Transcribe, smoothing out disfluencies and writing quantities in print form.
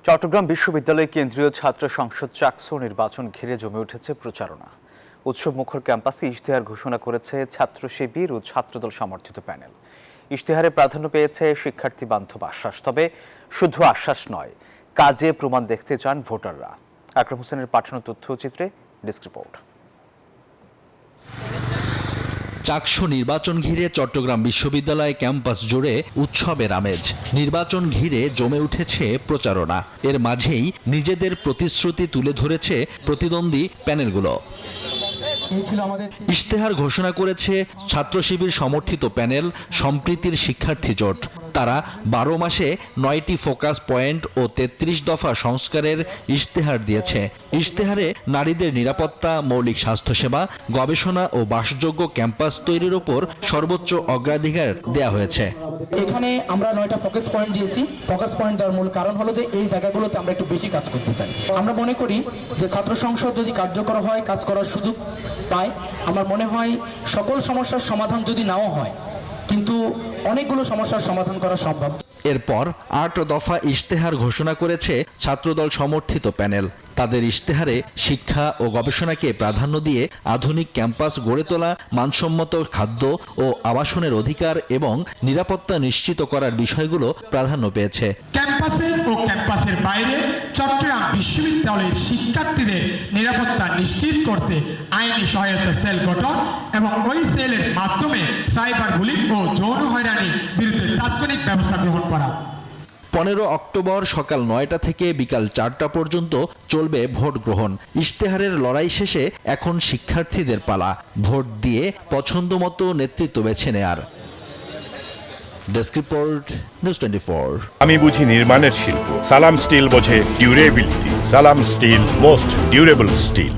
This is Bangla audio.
চট্টগ্রাম বিশ্ববিদ্যালয় কেন্দ্রীয় ছাত্র সংসদ চাকসু নির্বাচন ঘিরে জমে উঠেছে প্রচারণা। উৎসবমুখর ক্যাম্পাসে ইশতেহার ঘোষণা করেছে ছাত্র শিবির ও ছাত্রদল সমর্থিত প্যানেল। ইশতেহারে প্রাধান্য পেয়েছে শিক্ষার্থী বান্ধব আশ্বাস, তবে শুধু আশ্বাস নয়, কাজে প্রমাণ দেখতে চান ভোটাররা। আকরাম হোসেনের পাঠানো তথ্যচিত্রে ডেস্ক রিপোর্ট। চাকসু নির্বাচন ঘিরে চট্টগ্রাম বিশ্ববিদ্যালয় ক্যাম্পাস জুড়ে উৎসবের আমেজ। নির্বাচন ঘিরে জমে উঠেছে প্রচারণা। এর মাঝেই নিজেদের প্রতিশ্রুতি তুলে ধরেছে প্রতিদ্বন্দ্বী প্যানেলগুলো। ইশতেহার ঘোষণা করেছে ছাত্র শিবির সমর্থিত প্যানেল সম্প্রীতির শিক্ষার্থী জোট। তারা 12 মাসে 9টি ফোকাস পয়েন্ট ও 33 দফা সংস্কারের ইশতেহার দিয়েছে। ইশতেহারে নারীদের নিরাপত্তা, মৌলিক স্বাস্থ্যসেবা, গবেষণা ও বাসযোগ্য ক্যাম্পাস তৈরির উপর সর্বোচ্চ অগ্রাধিকার দেয়া হয়েছে। এখানে আমরা 9টা ফোকাস পয়েন্ট দিয়েছি। ফোকাস পয়েন্ট দেওয়ার মূল কারণ হলো যে এই জায়গাগুলোতে আমরা একটু বেশি কাজ করতে চাই। আমরা মনে করি যে ছাত্র সংসদ যদি কার্যকর হয়, কাজ করার সুযোগ পায়, আমার মনে হয় সকল সমস্যার সমাধান যদি নাও হয়, কিন্তু অনেকগুলো সমস্যার সমাধান করা সম্ভব। এরপর 8 দফা ইশতেহার ঘোষণা করেছে ছাত্রদল সমর্থিত প্যানেল। তাদের ইশতেহারে শিক্ষা ও গবেষণাকে প্রাধান্য দিয়ে আধুনিক ক্যাম্পাস গড়ে তোলা, মানসম্মত খাদ্য ও আবাসনের অধিকার এবং নিরাপত্তা নিশ্চিত করার বিষয়গুলো প্রাধান্য পেয়েছে। ক্যাম্পাসে ও ক্যাম্পাসের বাইরে চট্টগ্রাম বিশ্ববিদ্যালয়ের শিক্ষার্থীদের নিরাপত্তা নিশ্চিত করতে আইনি সহায়তা সেল গঠন এবং ওই সেলের মাধ্যমে সাইবার বুলিং ও যৌন হয়রানির বিরুদ্ধে তাৎক্ষণিক ব্যবস্থা গ্রহণ করা। 15 অক্টোবর সকাল 9টা থেকে বিকাল 4টা পর্যন্ত চলবে ভোট গ্রহণ। ইশতেহারের লড়াই শেষে এখন শিক্ষার্থীদের পালা ভোট দিয়ে পছন্দমতো নেতৃত্ব বেছে নেয়ার। Desk report, news 24। আমি বুঝি নির্মাণের শিল্প, সালাম স্টিল বোঝে ডিউরেবিলিটি। সালাম স্টিল, মোস্ট ডিউরেবল স্টিল।